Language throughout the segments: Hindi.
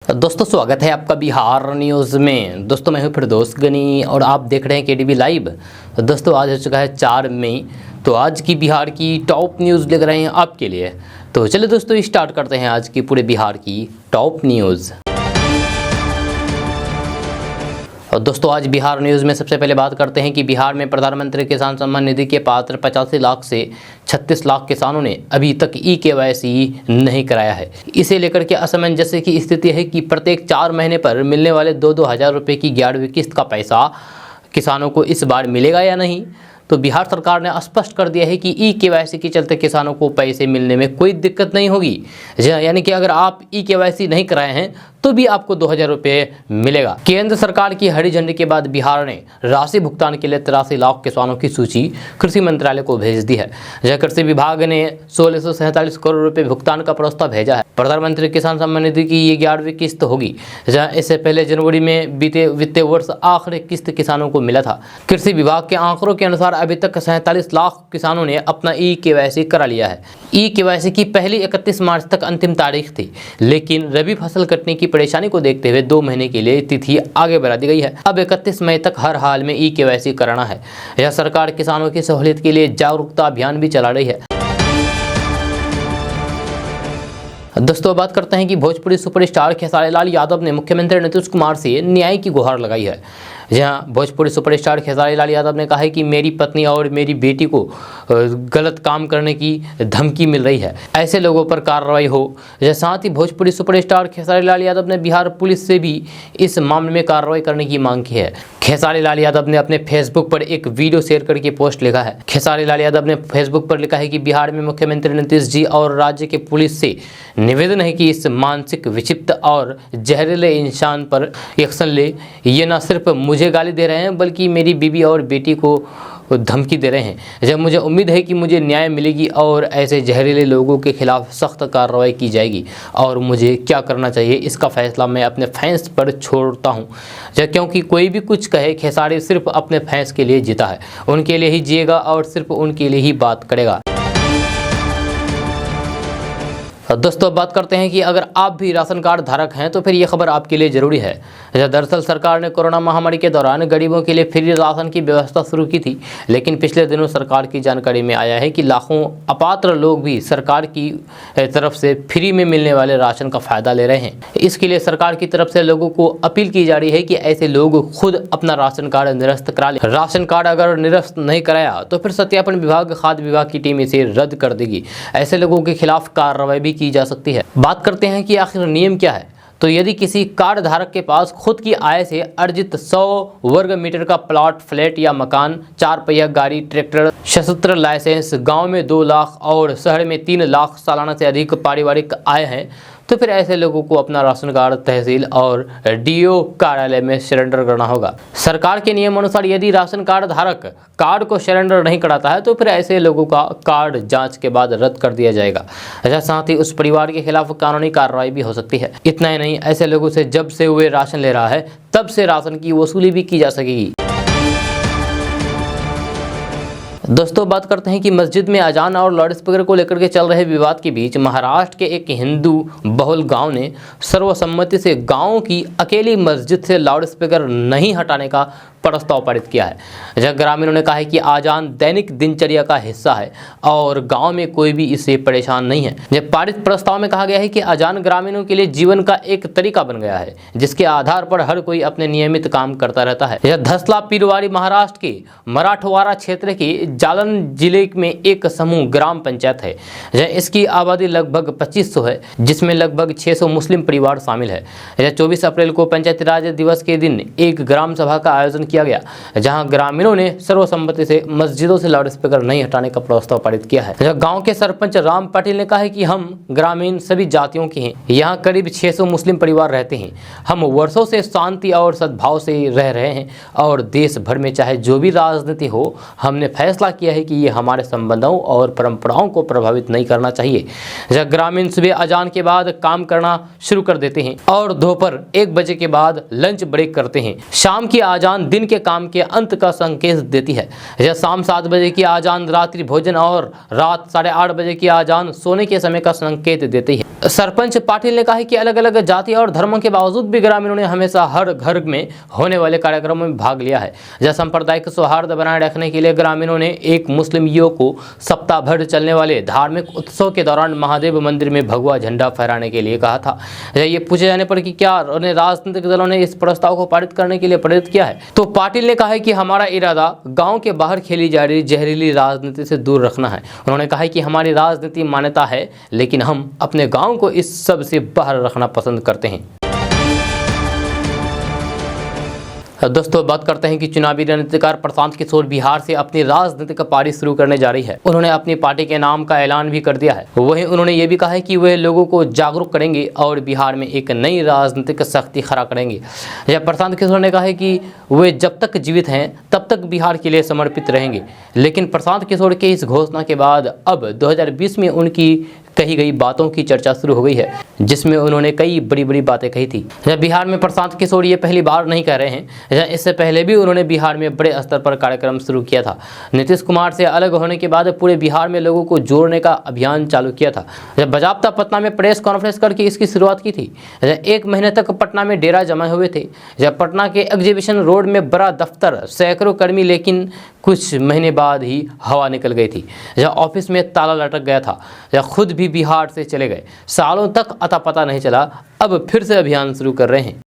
दोस्तों स्वागत है आपका बिहार न्यूज़ में। दोस्तों मैं हूं फिरदौस गनी और आप देख रहे हैं केडीवी लाइव। दोस्तों आज हो चुका है 4 मई। तो आज की बिहार की टॉप न्यूज़ लेकर आए हैं आपके लिए। तो चलिए दोस्तों स्टार्ट करते हैं आज की पूरे बिहार की टॉप न्यूज़। और दोस्तों आज बिहार न्यूज़ में सबसे पहले बात करते हैं कि बिहार में प्रधानमंत्री किसान सम्मान निधि के पात्र 85 लाख से 36 लाख किसानों ने अभी तक ई-केवाईसी नहीं कराया है। इसे लेकर के असमंजस की स्थिति है कि प्रत्येक 4 महीने पर मिलने वाले 2-2 हज़ार रुपये की 11वीं किस्त का पैसा किसानों को इस बार मिलेगा या नहीं। तो बिहार सरकार ने स्पष्ट कर दिया है कि ई-केवाईसी के चलते किसानों को पैसे मिलने में कोई दिक्कत नहीं होगी। यानी कि अगर आप ई-केवाईसी नहीं कराए हैं तो भी आपको 2,000 रुपये मिलेगा। केंद्र सरकार की हरी झंडी के बाद बिहार ने राशि भुगतान के लिए 83 लाख किसानों की सूची कृषि मंत्रालय को भेज दी है। जहां कृषि विभाग ने 1647 करोड़ रुपए भुगतान का प्रस्ताव भेजा है। प्रधानमंत्री किसान सम्मान निधि की ये 11वीं किस्त होगी। जहां इससे पहले जनवरी में बीते वित्तीय वर्ष आखिरी किस्त किसानों को मिला था। कृषि विभाग के आंकड़ों के अनुसार अभी तक 47 लाख किसानों ने अपना ई-केवाईसी करा लिया है। ई-केवाईसी की पहली 31 मार्च तक अंतिम तारीख थी, लेकिन रबी फसल कटने की परेशानी को देखते हुए 2 महीने के लिए तिथि आगे बढ़ा दी गई है। अब 31 मई तक हर हाल में ई-केवाईसी कराना है। यह सरकार किसानों की सहूलियत के लिए जागरूकता अभियान भी चला रही है। दोस्तों बात करते हैं कि भोजपुरी सुपरस्टार खेसारी लाल यादव ने मुख्यमंत्री नीतीश कुमार से न्याय की गुहार लगाई है। जहां भोजपुरी सुपरस्टार खेसारी लाल यादव ने कहा है कि मेरी पत्नी और मेरी बेटी को गलत काम करने की धमकी मिल रही है, ऐसे लोगों पर कार्रवाई हो। साथ ही भोजपुरी सुपरस्टार खेसारी लाल यादव ने बिहार पुलिस से भी इस मामले में कार्रवाई करने की मांग की है। खेसारी लाल यादव ने अपने फेसबुक पर एक वीडियो शेयर करके पोस्ट लिखा है। खेसारी लाल यादव ने फेसबुक पर लिखा है कि बिहार में मुख्यमंत्री नीतीश जी और राज्य के पुलिस से निवेदन है कि इस मानसिक विक्षिप्त और जहरीले इंसान पर एक्शन ले। ये न सिर्फ मुझे गाली दे रहे हैं बल्कि मेरी बीवी और बेटी को धमकी दे रहे हैं। जब मुझे उम्मीद है कि मुझे न्याय मिलेगी और ऐसे जहरीले लोगों के खिलाफ सख्त कार्रवाई की जाएगी। और मुझे क्या करना चाहिए इसका फैसला मैं अपने फैंस पर छोड़ता हूं। क्योंकि कोई भी कुछ कहे, खेसारी सिर्फ अपने फैंस के लिए जीता है, उनके लिए ही जिएगा और सिर्फ उनके लिए ही बात करेगा। दोस्तों बात करते हैं कि अगर आप भी राशन कार्ड धारक हैं तो फिर ये खबर आपके लिए ज़रूरी है। दरअसल सरकार ने कोरोना महामारी के दौरान गरीबों के लिए फ्री राशन की व्यवस्था शुरू की थी, लेकिन पिछले दिनों सरकार की जानकारी में आया है कि लाखों अपात्र लोग भी सरकार की तरफ से फ्री में मिलने वाले राशन का फ़ायदा ले रहे हैं। इसके लिए सरकार की तरफ से लोगों को अपील की जा रही है कि ऐसे लोग खुद अपना राशन कार्ड निरस्त करा लें। राशन कार्ड अगर निरस्त नहीं कराया तो फिर सत्यापन विभाग, खाद्य विभाग की टीम इसे रद्द कर देगी। ऐसे लोगों के खिलाफ कार्रवाई भी की जा सकती है। बात करते हैं कि आखिर नियम क्या है। तो यदि किसी कार्ड धारक के पास खुद की आय से अर्जित 100 वर्ग मीटर का प्लॉट, फ्लैट या मकान, 4 पहिया गाड़ी, ट्रैक्टर, सशस्त्र लाइसेंस, गांव में 2 लाख और शहर में 3 लाख सालाना से अधिक पारिवारिक आय है, तो फिर ऐसे लोगों को अपना राशन कार्ड तहसील और डीओ कार्यालय में सरेंडर करना होगा। सरकार के नियम अनुसार यदि राशन कार्ड धारक कार्ड को सरेंडर नहीं कराता है तो फिर ऐसे लोगों का कार्ड जांच के बाद रद्द कर दिया जाएगा। साथ ही उस परिवार के खिलाफ कानूनी कार्रवाई भी हो सकती है। इतना ही नहीं, ऐसे लोगों से जब से वे राशन ले रहा है तब से राशन की वसूली भी की जा सकेगी। दोस्तों बात करते हैं कि मस्जिद में अजान और लाउड स्पीकर को लेकर के चल रहे विवाद के बीच महाराष्ट्र के एक हिंदू बहुल गांव ने सर्वसम्मति से गांव की अकेली मस्जिद से लाउड स्पीकर नहीं हटाने का प्रस्ताव पारित किया है। जब ग्रामीणों ने कहा है कि आजान दैनिक दिनचर्या का हिस्सा है और गांव में कोई भी इससे परेशान नहीं है। जब पारित प्रस्ताव में कहा गया है कि आजान ग्रामीणों के लिए जीवन का एक तरीका बन गया है, जिसके आधार पर हर कोई अपने नियमित काम करता रहता है। यह धसला पीरवारी महाराष्ट्र के मराठवाड़ा क्षेत्र के जालन जिले में एक समूह ग्राम पंचायत है। इसकी आबादी लगभग 2500 है, जिसमें लगभग 600 मुस्लिम परिवार शामिल है। 24 अप्रैल को पंचायती राज दिवस के दिन एक ग्राम सभा का आयोजन किया गया, जहां ग्रामीणों ने सर्वसम्मति से मस्जिदों से लाउड स्पीकर नहीं हटाने का प्रस्ताव पारित किया है। गांव के सरपंच राम पाटिल ने कहा है कि हम ग्रामीण सभी जातियों के हैं। यहाँ करीब 600 मुस्लिम परिवार रहते हैं। हम वर्षों से शांति और सद्भाव से रह रहे हैं और देश भर में चाहे जो भी राजनीति हो, हमने फैसला खुलासा किया है कि ये हमारे संबंधों और परंपराओं को प्रभावित नहीं करना चाहिए। जब ग्रामीण सुबह अजान के बाद काम करना शुरू कर देते हैं और दोपहर 1 बजे के बाद लंच ब्रेक करते हैं। शाम की अजान दिन के काम के अंत का संकेत देती है। जब शाम 7 बजे की अजान रात्रि भोजन और रात 8:30 बजे की अजान सोने के समय का संकेत देती है। सरपंच पाटिल ने कहा है कि अलग अलग जाति और धर्मों के बावजूद भी ग्रामीणों ने हमेशा हर घर में होने वाले कार्यक्रमों में भाग लिया है। जब सांप्रदायिक सौहार्द बनाए रखने के लिए ग्रामीणों ने एक मुस्लिम युवक को सप्ताह भर चलने वाले धार्मिक उत्सव के दौरान महादेव मंदिर में भगवा झंडा फहराने के लिए कहा था। ये पूछे जाने पर कि क्या राजनीतिक दलों ने इस प्रस्ताव को पारित करने के लिए प्रेरित किया है, तो पाटिल ने कहा है कि हमारा इरादा गाँव के बाहर खेली जा रही जहरीली राजनीति से दूर रखना है। उन्होंने कहा है कि हमारी राजनीति मान्यता है, लेकिन हम अपने गाँव को इस सब से बाहर रखना पसंद करते हैं। दोस्तों, बात करते हैं कि चुनावी रणनीतिकार प्रशांत किशोर बिहार से अपनी राजनीतिक पारी शुरू करने जा रही है। उन्होंने अपनी पार्टी के नाम का ऐलान भी कर दिया है। वहीं उन्होंने ये भी कहा है कि वे लोगों को जागरूक करेंगे और बिहार में एक नई राजनीतिक शक्ति खड़ा करेंगे। यह प्रशांत किशोर ने कहा है कि वे जब तक जीवित हैं तब तक बिहार के लिए समर्पित रहेंगे। लेकिन प्रशांत किशोर के इस घोषणा के बाद अब 2020 में उनकी कही गई बातों की चर्चा शुरू हो गई है, जिसमें उन्होंने कई बड़ी बड़ी बातें कही थी। बिहार में प्रशांत किशोर ये पहली बार नहीं कह रहे हैं। इससे पहले भी उन्होंने बिहार में बड़े स्तर पर कार्यक्रम शुरू किया था। नीतीश कुमार से अलग होने के बाद पूरे बिहार में लोगों को जोड़ने का अभियान चालू किया था। जब बजाबता पटना में प्रेस कॉन्फ्रेंस करके इसकी शुरुआत की थी। 1 महीने तक पटना में डेरा जमाए हुए थे। जब पटना के एग्जीबिशन रोड में बड़ा दफ्तर, सैकड़ों कर्मी, लेकिन कुछ महीने बाद ही हवा निकल गई थी। जब ऑफिस में ताला लटक गया था। जब खुद भी बिहार से चले गए। सालों तक अता पता नहीं चला। अब फिर से अभियान शुरू कर रहे हैं।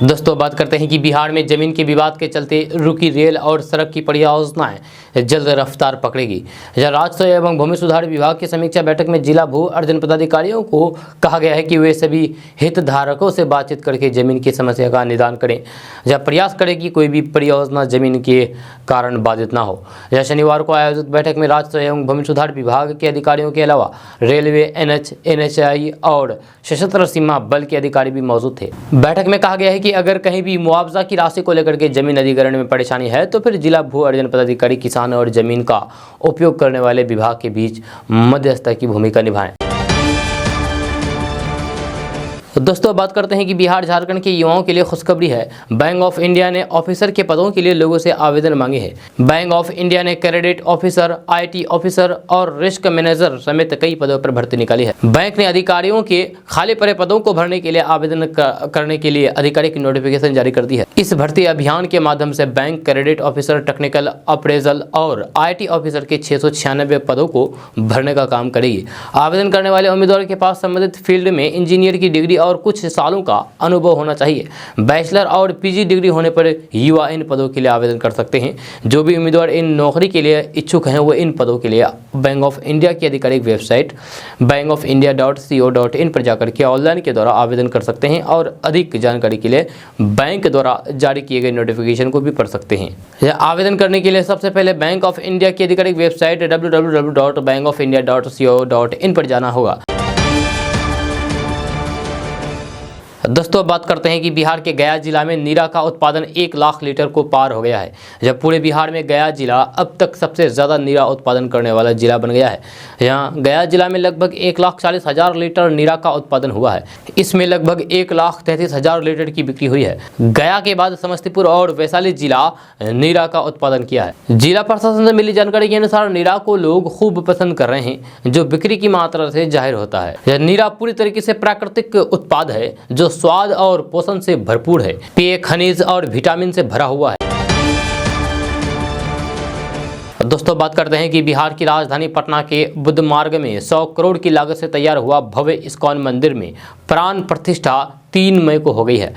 दोस्तों, बात करते हैं कि बिहार में जमीन के विवाद के चलते रुकी रेल और सड़क की परियोजनाएं जल्द रफ्तार पकड़ेगी। राजस्व एवं भूमि सुधार विभाग की समीक्षा बैठक में जिला भू अर्जन पदाधिकारियों को कहा गया है कि वे सभी हितधारकों से बातचीत करके जमीन की समस्या का निदान करें। जब प्रयास करें कि कोई भी परियोजना जमीन के कारण बाधित ना हो। शनिवार को आयोजित बैठक में राजस्व एवं भूमि सुधार विभाग के अधिकारियों के अलावा रेलवे, NH, NHI और सशस्त्र सीमा बल के अधिकारी भी मौजूद थे। बैठक में कहा गया है कि अगर कहीं भी मुआवजा की राशि को लेकर के जमीन अधिग्रहण में परेशानी है तो फिर जिला भू अर्जन पदाधिकारी किसान और जमीन का उपयोग करने वाले विभाग के बीच मध्यस्थता की भूमिका निभाएं। दोस्तों, बात करते हैं कि बिहार झारखंड के युवाओं के लिए खुशखबरी है। बैंक ऑफ इंडिया ने ऑफिसर के पदों के लिए लोगों से आवेदन मांगे हैं। बैंक ऑफ इंडिया ने कैडेट ऑफिसर, IT ऑफिसर और रिस्क मैनेजर समेत कई पदों पर भर्ती निकाली है। बैंक ने अधिकारियों के खाली पड़े पदों को भरने के लिए आवेदन करने के लिए आधिकारिक नोटिफिकेशन जारी कर दी है। इस भर्ती अभियान के माध्यम से bank cadet officer, technical appraisal और IT ऑफिसर के 696 पदों को भरने का काम करेगी। आवेदन करने वाले उम्मीदवार के पास संबंधित फील्ड में इंजीनियर की डिग्री और कुछ सालों का अनुभव होना चाहिए। बैचलर और PG डिग्री होने पर युवा इन पदों के लिए आवेदन कर सकते हैं। जो भी उम्मीदवार इन नौकरी के लिए इच्छुक हैं वो इन पदों के लिए बैंक ऑफ इंडिया की आधिकारिक वेबसाइट bankofindia.co.in पर जाकर के ऑनलाइन के द्वारा आवेदन कर सकते हैं और अधिक जानकारी के लिए बैंक द्वारा जारी किए गए नोटिफिकेशन को भी पढ़ सकते हैं। आवेदन करने के लिए सबसे पहले बैंक ऑफ इंडिया की आधिकारिक वेबसाइट www.bankofindia.co.in पर जाना होगा। दोस्तों, बात करते हैं कि बिहार के गया जिला में नीरा का उत्पादन 1 लाख लीटर को पार हो गया है। जब पूरे बिहार में गया जिला अब तक सबसे ज़्यादा नीरा उत्पादन करने वाला जिला बन गया है। यहाँ गया जिला में लगभग 1,40,000 लीटर नीरा का उत्पादन हुआ है। इसमें लगभग 1,33,000 लीटर की बिक्री हुई है। गया के बाद समस्तीपुर और वैशाली जिला नीरा का उत्पादन किया है। जिला प्रशासन से मिली जानकारी के अनुसार नीरा को लोग खूब पसंद कर रहे हैं, जो बिक्री की मात्रा से जाहिर होता है। यह नीरा पूरी तरीके से प्राकृतिक उत्पाद है जो स्वाद और पोषण से भरपूर है, पेय, खनिज और विटामिन से भरा हुआ है। दोस्तों, बात करते हैं कि बिहार की राजधानी पटना के बुद्ध मार्ग में 100 करोड़ की लागत से तैयार हुआ भव्य इस्कॉन मंदिर में प्राण प्रतिष्ठा 3 मई को हो गई है।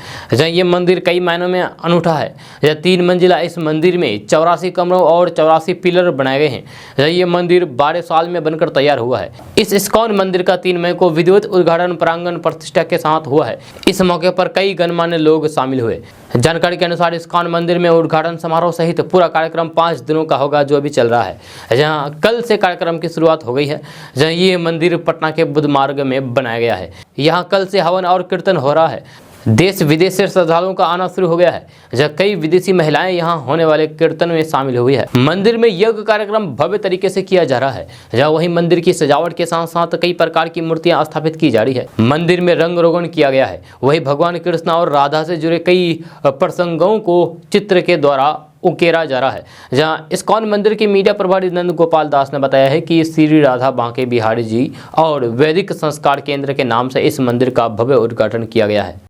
ये मंदिर कई मायनों में अनूठा है। यह 3 मंजिला इस मंदिर में 84 कमरों और 84 पिलर बनाए गए हैं। ये मंदिर 12 साल में बनकर तैयार हुआ है। इस इस्कॉन मंदिर का 3 मई को विधिवत उद्घाटन प्रांगण प्रतिष्ठा के साथ हुआ है। इस मौके पर कई गणमान्य लोग शामिल हुए। जानकारी के अनुसार इस्कॉन मंदिर में उद्घाटन समारोह सहित पूरा कार्यक्रम 5 दिनों का होगा, जो अभी चल रहा है। जहाँ कल से कार्यक्रम की शुरुआत हो गई है। जहाँ ये मंदिर पटना के बुद्ध मार्ग में बनाया गया है। यहाँ कल से हवन और कीर्तन हो रहा है। देश विदेश से श्रद्धालुओं का आना शुरू हो गया है, जहाँ कई विदेशी महिलाएं यहां होने वाले कीर्तन में शामिल हुई है। मंदिर में यज्ञ कार्यक्रम भव्य तरीके से किया जा रहा है, जहाँ वहीं मंदिर की सजावट के साथ साथ कई प्रकार की मूर्तियां स्थापित की जा रही है। मंदिर में रंग रोगन किया गया है। वहीं भगवान कृष्ण और राधा से जुड़े कई प्रसंगों को चित्र के द्वारा उकेरा जा रहा है। जहां इस्कॉन मंदिर के मीडिया प्रभारी नंद गोपाल दास ने बताया है कि श्री राधा बांके बिहारी जी और वैदिक संस्कार केंद्र के नाम से इस मंदिर का भव्य उद्घाटन किया गया है।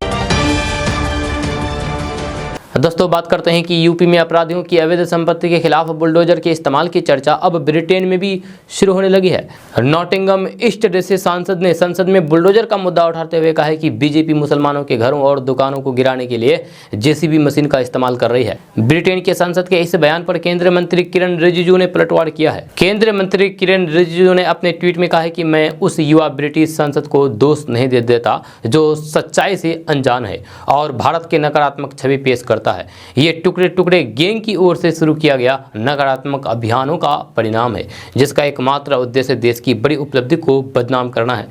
दोस्तों बात करते हैं कि यूपी में अपराधियों की अवैध संपत्ति के खिलाफ बुलडोजर के इस्तेमाल की चर्चा अब ब्रिटेन में भी शुरू होने लगी है। नॉटिंघम ईस्ट जैसे सांसद ने संसद में बुलडोजर का मुद्दा उठाते हुए कहा है कि बीजेपी मुसलमानों के घरों और दुकानों को गिराने के लिए जेसीबी मशीन का इस्तेमाल कर रही है। ब्रिटेन के संसद के इस बयान पर केंद्रीय मंत्री किरण रिजिजू ने पलटवार किया है। केंद्रीय मंत्री किरण रिजिजू ने अपने ट्वीट में कहा है कि मैं उस युवा ब्रिटिश संसद को दोष नहीं दे देता जो सच्चाई से अनजान है और भारत की नकारात्मक छवि पेश करता है। ये टुकड़े टुकड़े गैंग की ओर से शुरू किया गया नकारात्मक अभियानों का परिणाम है, जिसका एकमात्र उद्देश्य देश की बड़ी उपलब्धि को बदनाम करना है।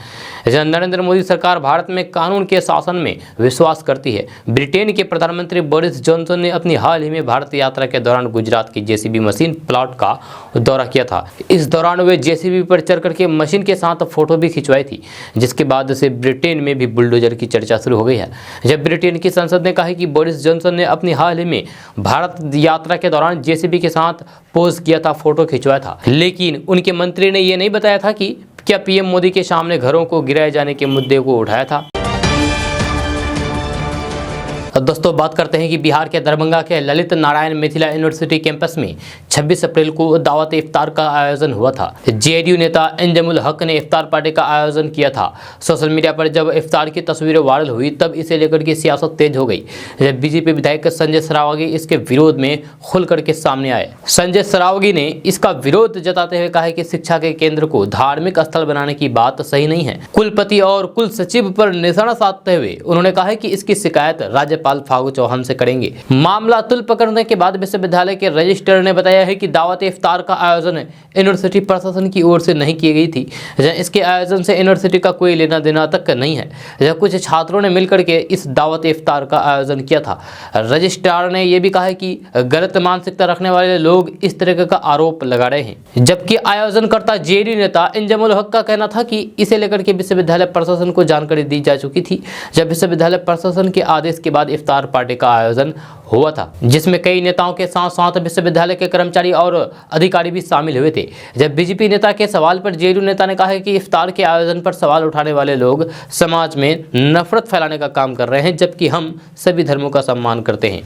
जहां नरेंद्र मोदी सरकार भारत में कानून के शासन में विश्वास करती है। ब्रिटेन के प्रधानमंत्री बोरिस जॉनसन ने अपनी हाल ही में भारत यात्रा के दौरान गुजरात की जेसीबी मशीन प्लांट का दौरा किया था। इस दौरान वे जेसीबी पर चढ़ करके मशीन के साथ फोटो भी खिंचवाई थी, जिसके बाद से ब्रिटेन में भी बुलडोजर की चर्चा शुरू हो गई है। जब ब्रिटेन की संसद ने कहा कि बोरिस जॉनसन ने अपनी हाल ही में भारत यात्रा के दौरान जेसीबी के साथ पोज किया था, फोटो खिंचवाया था, लेकिन उनके मंत्री ने यह नहीं बताया था कि क्या पीएम मोदी के सामने घरों को गिराए जाने के मुद्दे को उठाया था। दोस्तों बात करते हैं कि बिहार के दरभंगा के ललित नारायण मिथिला यूनिवर्सिटी कैंपस में 26 अप्रैल को दावत इफ्तार का आयोजन हुआ था। जेडीयू नेता इंजमुल हक ने इफ्तार पार्टी का आयोजन किया था। सोशल मीडिया पर जब इफ्तार की तस्वीरें वायरल हुई तब इसे लेकर के सियासत तेज हो गई। जब बीजेपी विधायक संजय सरावगी इसके विरोध में खुल करके सामने आए। संजय सरावगी ने इसका विरोध जताते हुए कहा कि शिक्षा के केंद्र को धार्मिक स्थल बनाने की बात सही नहीं है। कुलपति और कुल सचिव पर निशाना साधते हुए उन्होंने कहा कि इसकी शिकायत राज्यपाल फागू चौहान से करेंगे। मामला तुल पकड़ने के बाद विश्वविद्यालय के रजिस्ट्रार ने बताया है कि दावत इफ्तार का आयोजन यूनिवर्सिटी प्रशासन की ओर से नहीं की गई थी। इसके आयोजन से यूनिवर्सिटी का कोई लेना देना तक नहीं है। कुछ छात्रों ने मिलकर के इस दावत इफ्तार का आयोजन किया था। रजिस्ट्रार ने यह भी कहा है कि गलत मानसिकता रखने वाले लोग इस तरह का आरोप लगा रहे हैं, जबकि आयोजनकर्ता जेडीयू नेता इंजमुल हक का कहना था कि इसे लेकर के विश्वविद्यालय प्रशासन को जानकारी दी जा चुकी थी। जब विश्वविद्यालय प्रशासन के आदेश के बाद इफ्तार पार्टी का आयोजन हुआ था, जिसमें कई नेताओं के साथ साथ विश्वविद्यालय के कर्मचारी और अधिकारी भी शामिल हुए थे। जब बीजेपी नेता के सवाल पर जेडीयू नेता ने कहा है कि इफ्तार के आयोजन पर सवाल उठाने वाले लोग समाज में नफरत फैलाने का काम कर रहे हैं, जबकि हम सभी धर्मों का सम्मान करते हैं।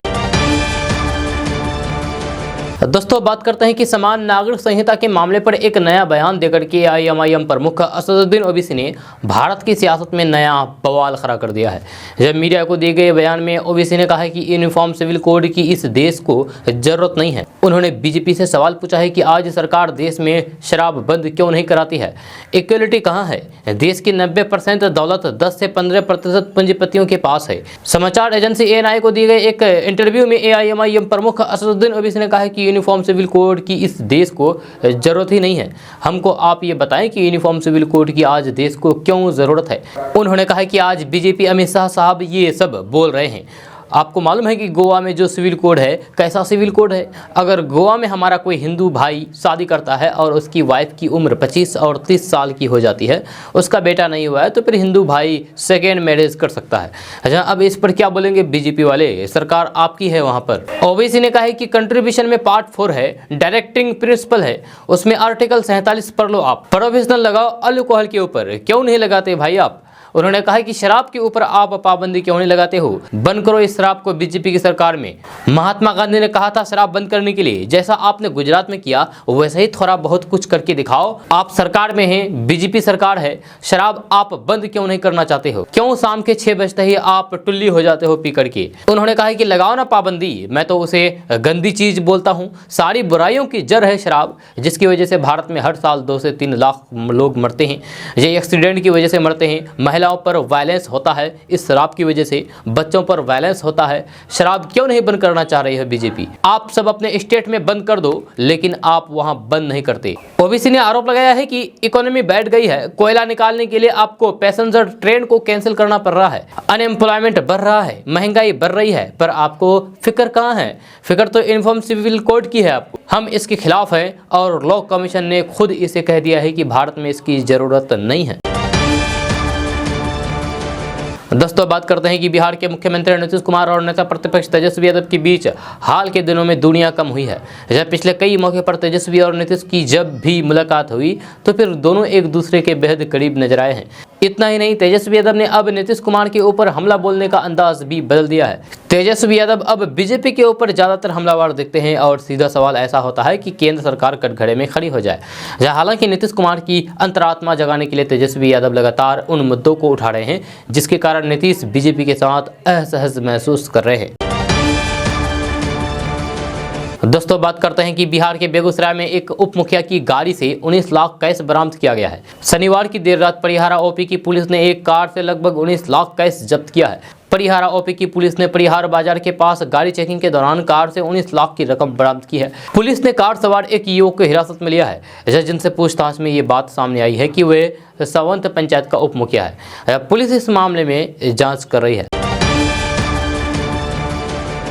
दोस्तों बात करते हैं कि समान नागरिक संहिता के मामले पर एक नया बयान देकर के एआईएमआईएम प्रमुख असदुद्दीन ओवैसी ने भारत की सियासत में नया बवाल खड़ा कर दिया है। जब मीडिया को दिए गए बयान में ओवैसी ने कहा है कि यूनिफॉर्म सिविल कोड की इस देश को जरूरत नहीं है। उन्होंने बीजेपी से सवाल पूछा है कि आज सरकार देश में शराब बंद क्यों नहीं कराती है। इक्वलिटी कहाँ है? देश की 90% दौलत 10 से 15% पूंजीपतियों के पास है। समाचार एजेंसी एएनआई को दिए गए एक इंटरव्यू में एआईएमआईएम प्रमुख असदुद्दीन ओवैसी ने कहा है कि यूनिफॉर्म सिविल कोड की इस देश को जरूरत ही नहीं है। हमको आप ये बताएं कि यूनिफॉर्म सिविल कोड की आज देश को क्यों जरूरत है। उन्होंने कहा कि आज बीजेपी अमित शाह साहब ये सब बोल रहे हैं। आपको मालूम है कि गोवा में जो सिविल कोड है कैसा सिविल कोड है? अगर गोवा में हमारा कोई हिंदू भाई शादी करता है और उसकी वाइफ की उम्र 25 और 30 साल की हो जाती है, उसका बेटा नहीं हुआ है, तो फिर हिंदू भाई सेकेंड मैरिज कर सकता है। अच्छा, अब इस पर क्या बोलेंगे बीजेपी वाले? सरकार आपकी है वहाँ पर। ओवैसी ने कहा है कि कंट्रीब्यूशन में पार्ट 4 है, डायरेक्टिंग प्रिंसिपल है, उसमें आर्टिकल 47 पढ़ लो। आप प्रोविजनल लगाओ अल्कोहल के ऊपर, क्यों नहीं लगाते भाई आप? उन्होंने कहा कि शराब के ऊपर आप पाबंदी क्यों नहीं लगाते हो? बंद करो इस शराब को बीजेपी की सरकार में। महात्मा गांधी ने कहा था शराब बंद करने के लिए, जैसा आपने गुजरात में किया वैसे ही थोड़ा बहुत कुछ करके दिखाओ। आप सरकार में हैं, बीजेपी सरकार है, शराब आप बंद क्यों नहीं करना चाहते हो? क्यों शाम के 6 बजते ही आप टुल्ली हो जाते हो पी करके? उन्होंने कहा कि लगाओ ना पाबंदी, मैं तो उसे गंदी चीज बोलता हूँ। सारी बुराइयों की जड़ है शराब, जिसकी वजह से भारत में हर साल 2 से 3 लाख लोग मरते हैं। ये एक्सीडेंट की वजह से मरते हैं, महिलाओं पर वायलेंस होता है, इस शराब की वजह से बच्चों पर वायलेंस होता है, शराब क्यों नहीं बंद करना चाह रही है बीजेपी? आप सब अपने स्टेट में बंद कर दो, लेकिन आप वहां बंद नहीं करते। ओबीसी ने आरोप लगाया है कि इकोनॉमी बैठ गई है, कोयला निकालने के लिए आपको पैसेंजर ट्रेन को कैंसिल करना पड़ रहा है, अनएम्प्लॉयमेंट बढ़ रहा है, महंगाई बढ़ रही है, पर आपको फिक्र कहां है? फिक्र तो यूनिफॉर्म सिविल कोड की है आपको। हम इसके खिलाफ हैं और लॉ कमीशन ने खुद इसे कह दिया है कि भारत में इसकी जरूरत नहीं है। दोस्तों, बात करते हैं कि बिहार के मुख्यमंत्री नीतीश कुमार और नेता प्रतिपक्ष तेजस्वी यादव के बीच हाल के दिनों में दूरियां कम हुई है। जब पिछले कई मौके पर तेजस्वी और नीतीश की जब भी मुलाकात हुई तो फिर दोनों एक दूसरे के बेहद करीब नजर आए हैं। इतना ही नहीं, तेजस्वी यादव ने अब नीतीश कुमार के ऊपर हमला बोलने का अंदाज भी बदल दिया है। तेजस्वी यादव अब बीजेपी के ऊपर ज्यादातर हमलावर दिखते हैं और सीधा सवाल ऐसा होता है कि केंद्र सरकार कटघरे में खड़ी हो जाए। हालांकि नीतीश कुमार की अंतरात्मा जगाने के लिए तेजस्वी यादव लगातार उन मुद्दों को उठा रहे हैं जिसके कारण नीतीश बीजेपी के साथ असहज महसूस कर रहे हैं। दोस्तों, बात करते हैं कि बिहार के बेगूसराय में एक उप मुखिया की गाड़ी से 19 लाख कैश बरामद किया गया है। शनिवार की देर रात परिहारा ओपी की पुलिस ने एक कार से लगभग 19 लाख कैश जब्त किया है। परिहारा ओपी की पुलिस ने परिहार बाजार के पास गाड़ी चेकिंग के दौरान कार से 19 लाख की रकम बरामद की है। पुलिस ने कार सवार एक युवक को हिरासत में लिया है, जिनसे पूछताछ में ये बात सामने आई है कि वे सवंत पंचायत का उप मुखिया है। पुलिस इस मामले में जांच कर रही है।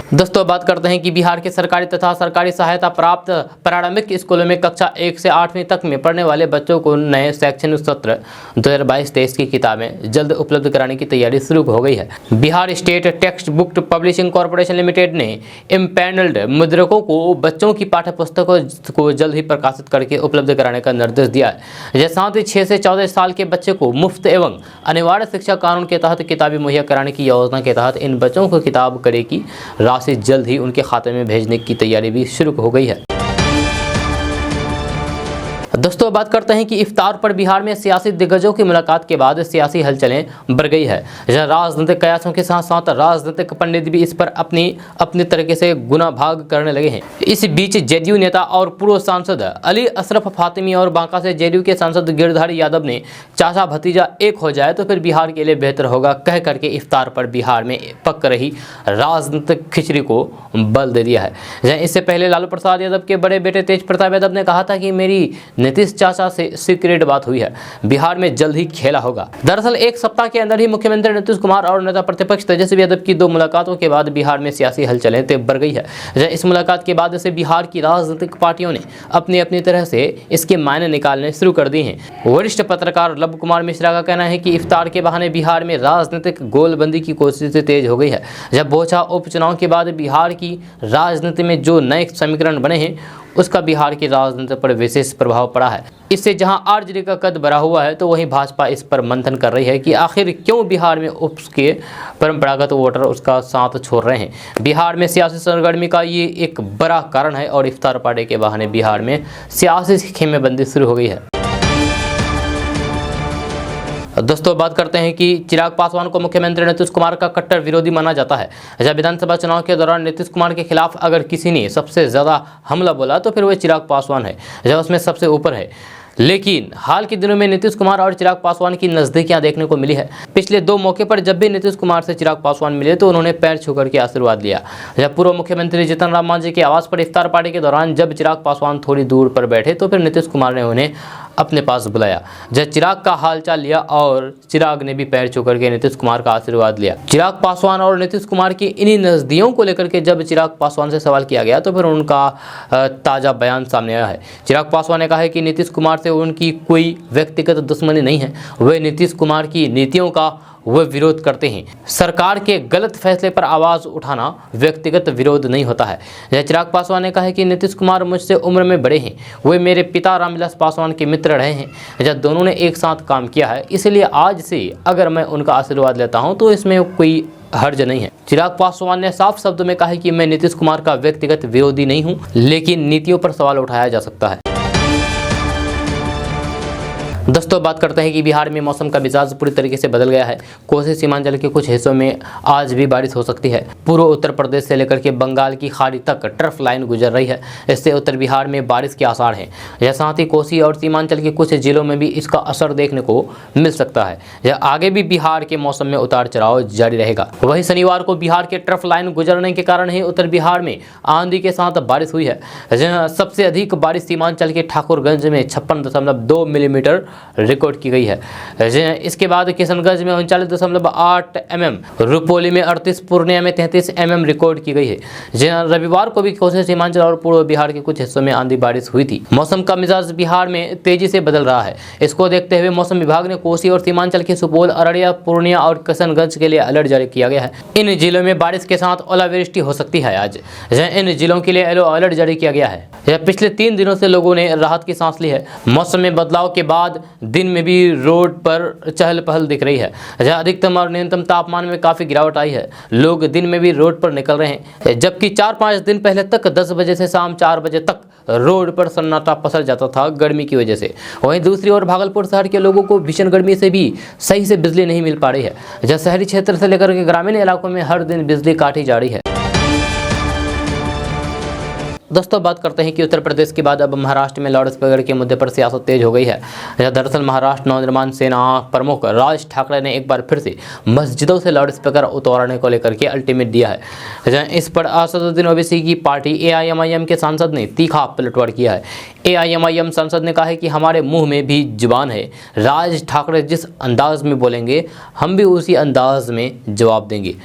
दोस्तों, बात करते हैं कि बिहार के सरकारी तथा सरकारी सहायता प्राप्त प्रारंभिक स्कूलों में कक्षा 1 से 8वीं तक में पढ़ने वाले बच्चों को नए शैक्षणिक सत्र 2022-23 की किताबें जल्द उपलब्ध कराने की तैयारी शुरू हो गई है। Bihar state text book publishing corporation limited ने इम्पैनल्ड मुद्रकों को बच्चों की पाठ्य पुस्तकों को जल्द ही प्रकाशित करके उपलब्ध कराने का निर्देश दिया है। साथ ही 6 से 14 साल के बच्चे को मुफ्त एवं अनिवार्य शिक्षा कानून के तहत किताबें मुहैया कराने की योजना के तहत इन बच्चों को किताब कड़े की राशि जल्द ही उनके खाते में भेजने की तैयारी भी शुरू हो गई है। दोस्तों, बात करते हैं कि इफ्तार पर बिहार में सियासी दिग्गजों की मुलाकात के बाद सियासी हलचलें बढ़ गई है। राजनीतिक कयासों के साथ साथ राजनीतिक पंडित भी इस पर अपनी तरीके से गुना भाग करने लगे हैं। इस बीच जेडीयू नेता और पूर्व सांसद अली अशरफ फातिमी और बांका से जेडीयू के सांसद गिरधारी यादव ने चाचा भतीजा एक हो जाए तो फिर बिहार के लिए बेहतर होगा कह करके इफ्तार पर बिहार में पक रही राजनीतिक खिचड़ी को बल दे दिया है। इससे पहले लालू प्रसाद यादव के बड़े बेटे तेज प्रताप यादव ने कहा था कि मेरी नीतीश चाचा से सीक्रेट बात हुई है, बिहार में जल्द ही खेला होगा। दरअसल एक सप्ताह के अंदर ही मुख्यमंत्री नीतीश कुमार और नेता प्रतिपक्ष तेजस्वी यादव की 2 मुलाकातों के बाद बिहार में सियासी हलचलें तेज बढ़ गई है। इस मुलाकात के बाद से बिहार की राजनीतिक पार्टियों ने अपनी तरह से इसके मायने निकालने शुरू कर दिए हैं। वरिष्ठ पत्रकार लव कुमार मिश्रा का कहना है कि इफ्तार के बहाने बिहार में राजनीतिक गोलबंदी की कोशिश तेज हो गई है। जब बोचहा उपचुनाव के बाद बिहार की राजनीति में जो नए समीकरण बने हैं उसका बिहार की राजनीति पर विशेष प्रभाव पड़ा है। इससे जहां आरजेडी का कद बढ़ा हुआ है तो वहीं भाजपा इस पर मंथन कर रही है कि आखिर क्यों बिहार में उसके परंपरागत वोटर उसका साथ छोड़ रहे हैं। बिहार में सियासी सरगर्मी का ये एक बड़ा कारण है और इफ्तार पार्टी के बहाने बिहार में सियासी खेमेबंदी शुरू हो गई है। दोस्तों, बात करते हैं कि चिराग पासवान को मुख्यमंत्री नीतीश कुमार का कट्टर विरोधी माना जाता है। जब विधानसभा चुनाव के दौरान नीतीश कुमार के खिलाफ अगर किसी ने सबसे ज्यादा हमला बोला तो फिर वह चिराग पासवान है, जब उसमें सबसे ऊपर है। लेकिन हाल के दिनों में नीतीश कुमार और चिराग पासवान की नजदीकियां देखने को मिली है। पिछले 2 मौके पर जब भी नीतीश कुमार से चिराग पासवान मिले तो उन्होंने पैर छू करके आशीर्वाद लिया। जब पूर्व मुख्यमंत्री जीतन राम मांझी के आवास पर इफ्तार पार्टी के दौरान जब चिराग पासवान थोड़ी दूर पर बैठे तो फिर नीतीश कुमार ने उन्हें अपने पास बुलाया। जब चिराग का हालचाल लिया और चिराग ने भी पैर छू करके नीतीश कुमार का आशीर्वाद लिया। चिराग पासवान और नीतीश कुमार की इन्हीं नजदीकियों को लेकर के जब चिराग पासवान से सवाल किया गया तो फिर उनका ताज़ा बयान सामने आया है। चिराग पासवान ने कहा है कि नीतीश कुमार से उनकी कोई व्यक्तिगत दुश्मनी नहीं है, वे नीतीश कुमार की नीतियों का वह विरोध करते हैं। सरकार के गलत फैसले पर आवाज उठाना व्यक्तिगत विरोध नहीं होता है। चिराग पासवान ने कहा है कि नीतीश कुमार मुझसे उम्र में बड़े हैं, वे मेरे पिता रामविलास पासवान के मित्र रहे हैं, जब दोनों ने एक साथ काम किया है, इसलिए आज से अगर मैं उनका आशीर्वाद लेता हूं तो इसमें कोई हर्ज नहीं है। चिराग पासवान ने साफ शब्दों में कहा है कि मैं नीतीश कुमार का व्यक्तिगत विरोधी नहीं हूं, लेकिन नीतियों पर सवाल उठाया जा सकता है। दोस्तों बात करते हैं कि बिहार में मौसम का मिजाज पूरी तरीके से बदल गया है। कोसी सीमांचल के कुछ हिस्सों में आज भी बारिश हो सकती है। पूर्व उत्तर प्रदेश से लेकर के बंगाल की खाड़ी तक ट्रफ लाइन गुजर रही है। इससे उत्तर बिहार में बारिश के आसार हैं। यह साथ ही कोसी और सीमांचल के कुछ जिलों में भी इसका असर देखने को मिल सकता है। यह आगे भी बिहार के मौसम में उतार चढ़ाव जारी रहेगा। वहीं शनिवार को बिहार के ट्रफ लाइन गुजरने के कारण ही उत्तर बिहार में आंधी के साथ बारिश हुई है। सबसे अधिक बारिश सीमांचल के ठाकुरगंज में 56.2 मिलीमीटर रिकॉर्ड की गई है। इसके बाद किशनगंज में 39.8 mm, रुपौली में 38, पूर्णिया में 33 mm रिकॉर्ड की गई है। रविवार को भी कोसी सीमांचल और पूर्व बिहार के कुछ हिस्सों में आंधी बारिश हुई थी। मौसम का मिजाज बिहार में तेजी से बदल रहा है। इसको देखते हुए मौसम विभाग ने कोसी और सीमांचल के सुपौल, अररिया, पूर्णिया और किशनगंज के लिए अलर्ट जारी किया गया है। इन जिलों में बारिश के साथ ओलावृष्टि हो सकती है। आज इन जिलों के लिए येलो अलर्ट जारी किया गया है। पिछले 3 दिनों से लोगों ने राहत की सांस ली है। मौसम में बदलाव के बाद दिन में भी रोड पर चहल पहल दिख रही है। जहां अधिकतम और न्यूनतम तापमान में काफी गिरावट आई है। लोग दिन में भी रोड पर निकल रहे हैं, जबकि 4-5 दिन पहले तक 10 बजे से शाम 4 बजे तक रोड पर सन्नाटा पसर जाता था गर्मी की वजह से। वहीं दूसरी ओर भागलपुर शहर के लोगों को भीषण गर्मी से भी सही से बिजली नहीं मिल पा रही है। जहां शहरी क्षेत्र से लेकर के ग्रामीण इलाकों में हर दिन बिजली काटी जा रही है। दोस्तों बात करते हैं कि उत्तर प्रदेश के बाद अब महाराष्ट्र में लाउड स्पीकर के मुद्दे पर सियासत तेज हो गई है। दरअसल महाराष्ट्र नवनिर्माण सेना प्रमुख राज ठाकरे ने एक बार फिर से मस्जिदों से लाउड स्पीकर उतारने को लेकर के अल्टीमेट दिया है। इस पर असदुद्दीन ओवैसी की पार्टी AIMIM के सांसद ने तीखा पलटवार किया है। AIMIM सांसद ने कहा है कि हमारे मुंह में भी जुबान है। राज ठाकरे जिस अंदाज में बोलेंगे हम भी उसी अंदाज में जवाब देंगे।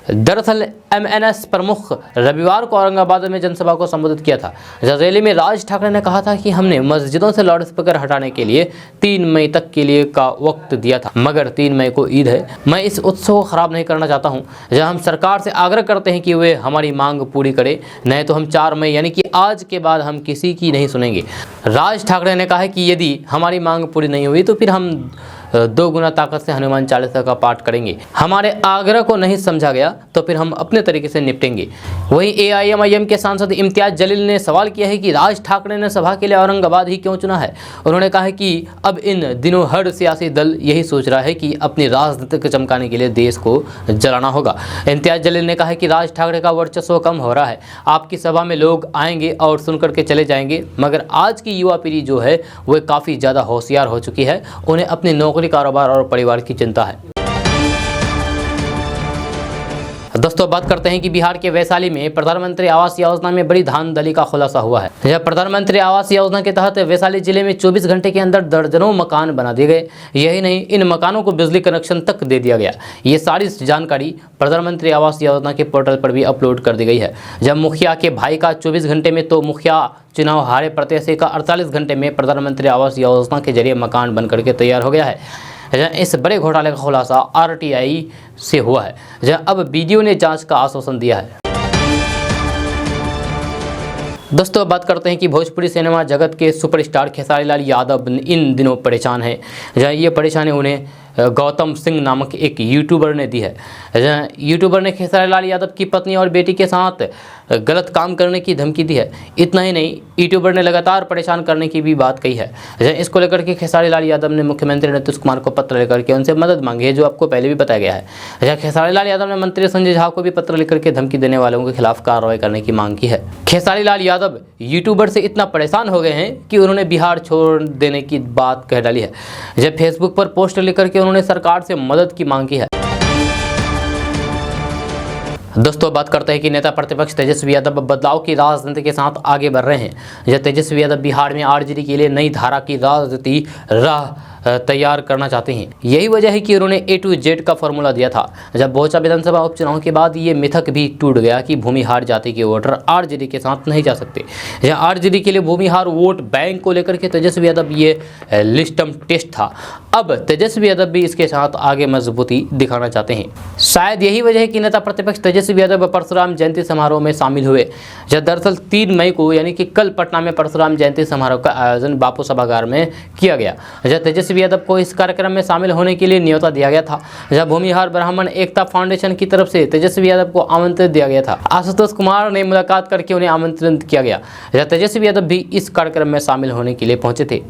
दरअसल MNS प्रमुख रविवार को औरंगाबाद में जनसभा को संबोधित किया था। रैली में राज ठाकरे ने कहा था कि हमने मस्जिदों से लाउड स्पीकर हटाने के लिए 3 मई तक के लिए का वक्त दिया था, मगर 3 मई को ईद है। मैं इस उत्सव को खराब नहीं करना चाहता हूं। जब हम सरकार से आग्रह करते हैं कि वे हमारी मांग पूरी करे, नहीं तो हम 4 मई यानी कि आज के बाद हम किसी की नहीं सुनेंगे। राज ठाकरे ने कहा कि यदि हमारी मांग पूरी नहीं हुई तो फिर हम 2 गुना ताकत से हनुमान चालीसा का पाठ करेंगे। हमारे आग्रह को नहीं समझा गया तो फिर हम अपने तरीके से निपटेंगे। वहीं AIMIM के सांसद इम्तियाज जलील ने सवाल किया है कि राज ठाकरे ने सभा के लिए औरंगाबाद ही क्यों चुना है। उन्होंने कहा है कि अब इन दिनों हर सियासी दल यही सोच रहा है कि अपनी राजनीति को चमकाने के लिए देश को जलाना होगा। इम्तियाज जलील ने कहा है कि राज ठाकरे का वर्चस्व कम हो रहा है। आपकी सभा में लोग आएंगे और सुन करके चले जाएंगे, मगर आज की युवा पीढ़ी जो है वह काफ़ी ज़्यादा होशियार हो चुकी है। उन्हें अपनी नौकरी, कारोबार और परिवार की चिंता है। दोस्तों बात करते हैं कि बिहार के वैशाली में प्रधानमंत्री आवास योजना में बड़ी धांधली का खुलासा हुआ है। यह प्रधानमंत्री आवास योजना के तहत वैशाली जिले में 24 घंटे के अंदर दर्जनों मकान बना दिए गए। यही नहीं, इन मकानों को बिजली कनेक्शन तक दे दिया गया। ये सारी जानकारी प्रधानमंत्री आवास योजना के पोर्टल पर भी अपलोड कर दी गई है। जब मुखिया के भाई का 24 घंटे में तो मुखिया चुनाव हारे प्रत्याशी का 48 घंटे में प्रधानमंत्री आवास योजना के जरिए मकान बन करके तैयार हो गया है। इस बड़े घोटाले का खुलासा RTI से हुआ है, जहां अब BDO ने जांच का आश्वासन दिया है। दोस्तों बात करते हैं कि भोजपुरी सिनेमा जगत के सुपरस्टार खेसारी लाल यादव इन दिनों परेशान है। जहाँ ये परेशानी उन्हें गौतम सिंह नामक एक यूट्यूबर ने दी है। यूट्यूबर ने खेसारी लाल यादव की पत्नी और बेटी के साथ गलत काम करने की धमकी दी है। इतना ही नहीं, यूट्यूबर ने लगातार परेशान करने की भी बात कही है। इसको लेकर के खेसारी लाल यादव ने मुख्यमंत्री नीतीश कुमार को पत्र लेकर के उनसे मदद मांगी है, जो आपको पहले भी बताया गया है। खेसारी लाल यादव ने मंत्री संजय झा को भी पत्र लेकर के धमकी देने वालों के खिलाफ कार्रवाई करने की मांग की है। खेसारी लाल यादव यूट्यूबर से इतना परेशान हो गए हैं कि उन्होंने बिहार छोड़ देने की बात कह डाली है। जब फेसबुक पर पोस्ट लेकर के उन्होंने सरकार से मदद की मांग की है। दोस्तों बात करते हैं कि नेता प्रतिपक्ष तेजस्वी यादव बदलाव की राजनीति के साथ आगे बढ़ रहे हैं। जब तेजस्वी यादव बिहार में RJD के लिए नई धारा की राजनीति राह तैयार करना चाहते हैं। यही वजह है कि उन्होंने A to Z का फॉर्मूला दिया था। जब बोचा विधानसभा उपचुनाव के बाद ये मिथक भी टूट गया कि भूमिहार जाति के वोटर RJD के साथ नहीं जा सकते। जहाँ RJD के लिए भूमिहार वोट बैंक को लेकर के तेजस्वी यादव ये लिस्टम टेस्ट था। अब तेजस्वी यादव भी इसके साथ आगे मजबूती दिखाना चाहते हैं। शायद यही वजह है कि नेता प्रतिपक्ष तेजस्वी यादव परशुराम जयंती समारोह में शामिल हुए। जब दरअसल 3 मई को यानी कि कल पटना में परशुराम जयंती समारोह का आयोजन बापू सभागार में किया गया। जब तेजस्वी यादव को इस कार्यक्रम में शामिल होने के लिए न्योता दिया गया था। जब भूमिहार ब्राह्मण एकता फाउंडेशन की तरफ से तेजस्वी यादव को आमंत्रित दिया गया था। आशुतोष कुमार ने मुलाकात करके उन्हें आमंत्रित किया गया। जब तेजस्वी यादव भी इस कार्यक्रम में शामिल होने के लिए पहुंचे थे।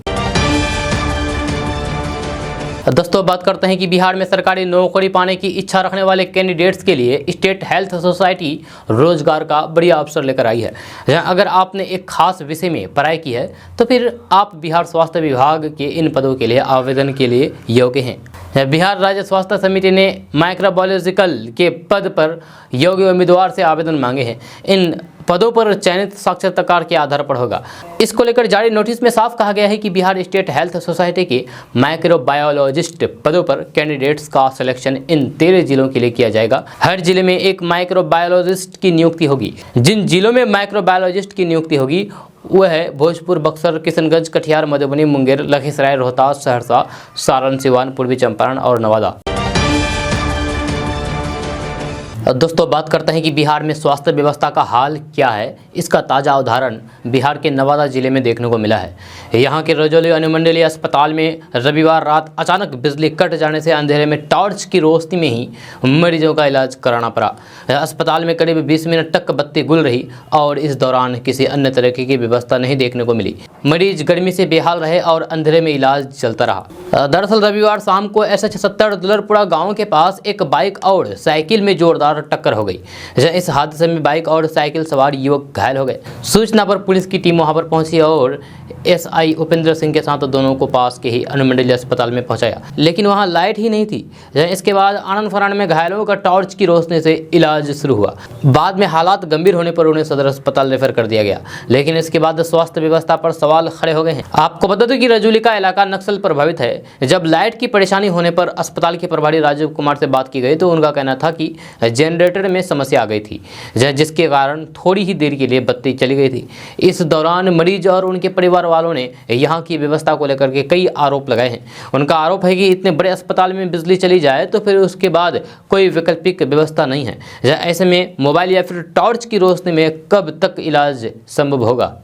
दोस्तों बात करते हैं कि बिहार में सरकारी नौकरी पाने की इच्छा रखने वाले कैंडिडेट्स के लिए स्टेट हेल्थ सोसाइटी रोजगार का बढ़िया अवसर लेकर आई है। जहां अगर आपने एक खास विषय में पढ़ाई की है तो फिर आप बिहार स्वास्थ्य विभाग के इन पदों के लिए आवेदन के लिए योग्य हैं। बिहार राज्य स्वास्थ्य समिति ने माइक्रोबायोलॉजिकल के पद पर योग्य उम्मीदवार से आवेदन मांगे हैं। इन पदों पर चयनित साक्षात्कार के आधार पर होगा। इसको लेकर जारी नोटिस में साफ कहा गया है कि बिहार स्टेट हेल्थ सोसाइटी के माइक्रोबायोलॉजिस्ट पदों पर कैंडिडेट्स का सिलेक्शन इन 13 जिलों के लिए किया जाएगा। हर जिले में एक माइक्रोबायोलॉजिस्ट की नियुक्ति होगी। जिन जिलों में माइक्रोबायोलॉजिस्ट की नियुक्ति होगी वह है भोजपुर, बक्सर, किशनगंज, कटिहार, मधुबनी, मुंगेर, लखीसराय, रोहतास, सहरसा, सारण, सिवान, पूर्वी चंपारण और नवादा। दोस्तों बात करते हैं कि बिहार में स्वास्थ्य व्यवस्था का हाल क्या है। इसका ताज़ा उदाहरण बिहार के नवादा जिले में देखने को मिला है। यहाँ के रजौली अनुमंडलीय अस्पताल में रविवार रात अचानक बिजली कट जाने से अंधेरे में टॉर्च की रोशनी में ही मरीजों का इलाज कराना पड़ा। अस्पताल में करीब 20 मिनट तक बत्ती गुल रही और इस दौरान किसी अन्य तरीके की व्यवस्था नहीं देखने को मिली। मरीज गर्मी से बेहाल रहे और अंधेरे में इलाज चलता रहा। दरअसल रविवार शाम को SH 70 दुलरपुरा गाँव के पास एक बाइक और साइकिल में जोरदार टक्कर हो गई। इस हादसे में बाइक और साइकिल सवार युवक घायल हो गए। सूचना पर पुलिस की टीम वहां पर पहुंची और SI उपेंद्र सिंह के साथ दोनों को पास के ही अनुमंडलीय अस्पताल में पहुंचाया, लेकिन वहां लाइट ही नहीं थी। इसके बाद आनंद फरान में घायलों का टॉर्च की रोशनी से इलाज शुरू हुआ। बाद में हालात गंभीर होने पर उन्हें सदर अस्पताल रेफर कर दिया गया, लेकिन इसके बाद स्वास्थ्य व्यवस्था पर सवाल खड़े हो गए हैं। आपको बता दें कि रजौली का इलाका नक्सल प्रभावित है। जब लाइट की परेशानी होने पर अस्पताल के प्रभारी राजीव कुमार से बात की गई तो उनका कहना था कि जनरेटर में समस्या आ गई थी, जिसके कारण थोड़ी ही देर के लिए बत्ती चली गई थी। इस दौरान मरीज और उनके परिवार वालों ने यहां की व्यवस्था को लेकर के कई आरोप लगाए हैं। उनका आरोप है कि इतने बड़े अस्पताल में बिजली चली जाए तो फिर उसके बाद कोई वैकल्पिक व्यवस्था नहीं है। ऐसे में मोबाइल या फिर टॉर्च की रोशनी में कब तक इलाज संभव होगा।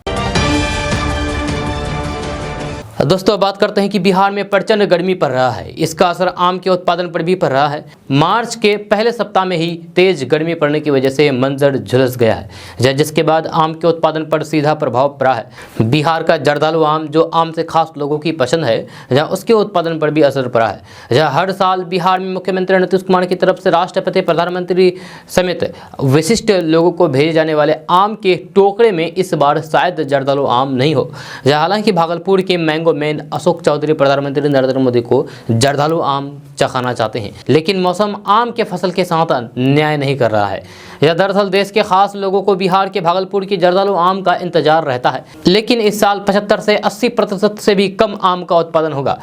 दोस्तों बात करते हैं कि बिहार में प्रचंड गर्मी पड़ रहा है। इसका असर आम के उत्पादन पर भी पड़ रहा है। मार्च के पहले सप्ताह में ही तेज गर्मी पड़ने की वजह से मंजर झुलस गया है, जिसके बाद आम के उत्पादन पर सीधा प्रभाव पड़ा है। बिहार का जर्दालू आम, जो आम से खास लोगों की पसंद है, उसके उत्पादन पर भी असर पड़ा है। हर साल बिहार में मुख्यमंत्री नीतीश कुमार की तरफ से राष्ट्रपति, प्रधानमंत्री समेत विशिष्ट लोगों को भेजे जाने वाले आम के टोकरे में इस बार शायद जर्दालू आम नहीं हो। हालांकि भागलपुर के मैंगो मैन अशोक चौधरी प्रधानमंत्री नरेंद्र मोदी को जर्दालू आम चखाना चाहते हैं, लेकिन मौसम आम के फसल के साथ न्याय नहीं कर रहा है। यह दरअसल देश के खास लोगों को बिहार के भागलपुर की जर्दालू आम का इंतजार रहता है, लेकिन इस साल 75 से 80% से भी कम आम का उत्पादन होगा।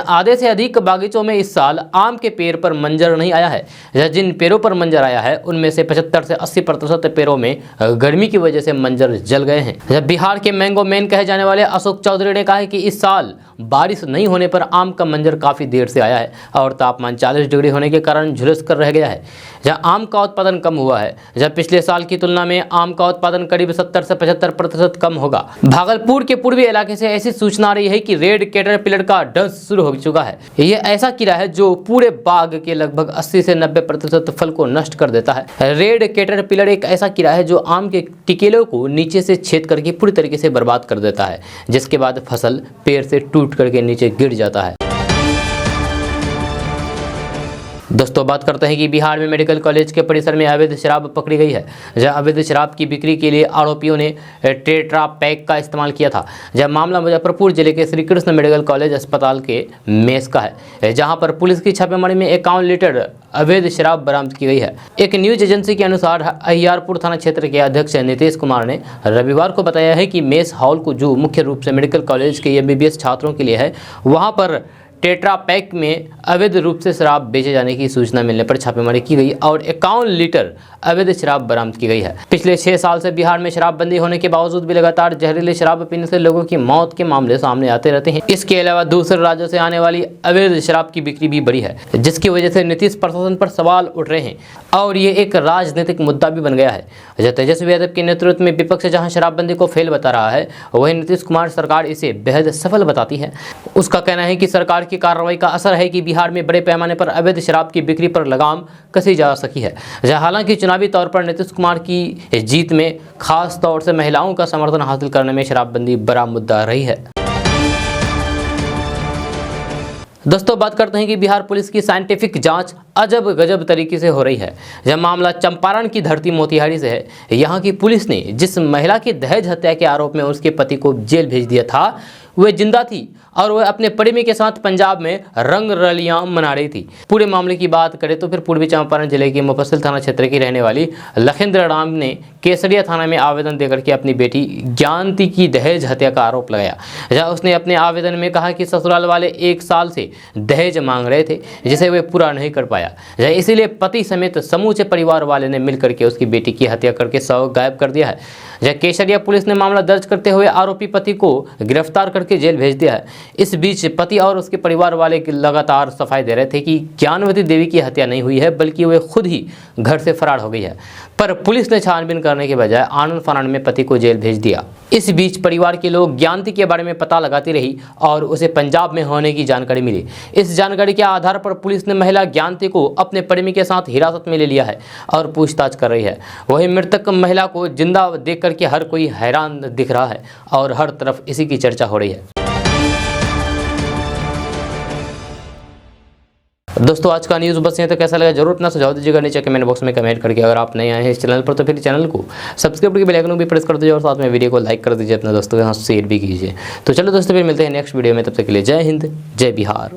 आधे से अधिक बागीचों में इस साल आम के पेड़ पर मंजर नहीं आया है। जिन पेड़ों पर मंजर आया है उनमें से 75 से 80% पेड़ों में गर्मी की वजह से मंजर जल गए हैं। बिहार के मैंगो मैन कहे जाने वाले अशोक चौधरी ने कहा है कि इस साल बारिश नहीं होने पर आम का मंजर काफी देर से आया है और तापमान 40 डिग्री होने के कारण झुलस कर रह गया है। जहां आम का उत्पादन कम हुआ है, जब पिछले साल की तुलना में आम का उत्पादन करीब 70 से 75% कम होगा। भागलपुर के पूर्वी इलाके से ऐसी सूचना आ रही है कि रेड कैटरपिलर का डंस शुरू हो चुका है। यह ऐसा कीड़ा है जो पूरे बाग के लगभग 80 से 90% फल को नष्ट कर देता है। रेड कैटरपिलर एक ऐसा कीड़ा है जो आम के टिकेलों को नीचे से छेद करके पूरी तरीके से बर्बाद कर देता है, जिसके बाद फसल पेड़ से टूट करके नीचे गिर जाता है। दोस्तों बात करते हैं कि बिहार में मेडिकल कॉलेज के परिसर में अवैध शराब पकड़ी गई है। जहां अवैध शराब की बिक्री के लिए आरोपियों ने टेट्रा पैक का इस्तेमाल किया था। जब मामला मुजफ्फरपुर जिले के श्री कृष्ण मेडिकल कॉलेज अस्पताल के मेस का है, जहां पर पुलिस की छापेमारी में 51 लीटर अवैध शराब बरामद की गई है। एक न्यूज एजेंसी के अनुसार अहियारपुर थाना क्षेत्र के अध्यक्ष नीतीश कुमार ने रविवार को बताया है कि मेस हॉल को जो मुख्य रूप से मेडिकल कॉलेज के MBBS छात्रों के लिए है, वहाँ पर टेट्रा पैक में अवैध रूप से शराब बेचे जाने की सूचना मिलने पर छापेमारी की गई और 51 लीटर अवैध शराब बरामद की गई है। पिछले 6 साल से बिहार में शराबबंदी होने के बावजूद भी लगातार जहरीली शराब पीने से लोगों की मौत के मामले सामने आते रहते हैं। इसके अलावा दूसरे राज्यों से आने वाली अवैध शराब की बिक्री भी बढ़ी है, जिसकी वजह से नीतीश प्रशासन पर सवाल उठ रहे हैं और ये एक राजनीतिक मुद्दा भी बन गया है। तेजस्वी यादव के नेतृत्व में विपक्ष जहां शराबबंदी को फेल बता रहा है, वहीं नीतीश कुमार सरकार इसे बेहद सफल बताती है। उसका कहना है कि सरकार की कार्रवाई का असर है कि बिहार में बड़े पैमाने पर अवैध शराब की बिक्री पर लगाम कसी जा सकी है। हालांकि चुनावी तौर पर नीतीश कुमार की जीत में खास तौर से महिलाओं का समर्थन हासिल करने में शराबबंदी बड़ा मुद्दा रही है। दोस्तों बात करते हैं कि बिहार पुलिस की साइंटिफिक जांच अजब गजब तरीके से हो रही है। यह मामला चंपारण की धरती मोतिहारी से है। यहाँ की पुलिस ने जिस महिला की दहेज हत्या के आरोप में उसके पति को जेल भेज दिया था, वह जिंदा थी और वह अपने प्रेमी के साथ पंजाब में रंग रलियां मना रही थी। पूरे मामले की बात करें तो फिर पूर्वी चंपारण जिले के मुफस्सिल थाना क्षेत्र की रहने वाली लखिंद्र राम ने केसरिया थाना में आवेदन देकर के अपनी बेटी ज्ञानती की दहेज हत्या का आरोप लगाया। जहां उसने अपने आवेदन में कहा कि ससुराल वाले 1 साल से दहेज मांग रहे थे, जिसे वे पूरा नहीं कर पाया। इसीलिए पति समेत समूचे परिवार वाले ने मिलकर के उसकी बेटी की हत्या करके शव गायब कर दिया है। केसरिया पुलिस ने मामला दर्ज करते हुए आरोपी पति को गिरफ्तार करके जेल भेज दिया है। इस बीच पति और उसके परिवार वाले लगातार सफाई दे रहे थे कि ज्ञानवती देवी की हत्या नहीं हुई है, बल्कि वे खुद ही घर से फरार हो गई है। पर पुलिस ने छानबीन करने के बजाय आनंद फानन में पति को जेल भेज दिया। इस बीच परिवार के लोग ज्ञानती के बारे में पता लगाती रही और उसे पंजाब में होने की जानकारी मिली। इस जानकारी के आधार पर पुलिस ने महिला ज्ञानती को अपने प्रेमी के साथ हिरासत में ले लिया है और पूछताछ कर रही है। वहीं मृतक महिला को जिंदा देख करके हर कोई हैरान दिख रहा है और हर तरफ इसी की चर्चा हो रही है। दोस्तों आज का न्यूज़ बस यहाँ तक। कैसा लगा जरूर अपना सुझाव दीजिएगा नीचे कमेंट बॉक्स में कमेंट करके। अगर आप नए आए हैं इस चैनल पर तो फिर चैनल को सब्सक्राइब करके बेल आइकन को भी प्रेस कर दीजिए और साथ में वीडियो को लाइक कर दीजिए, अपने दोस्तों के साथ शेयर भी कीजिए। तो चलो दोस्तों फिर मिलते हैं नेक्स्ट वीडियो में, तब तक के लिए जय हिंद जय बिहार।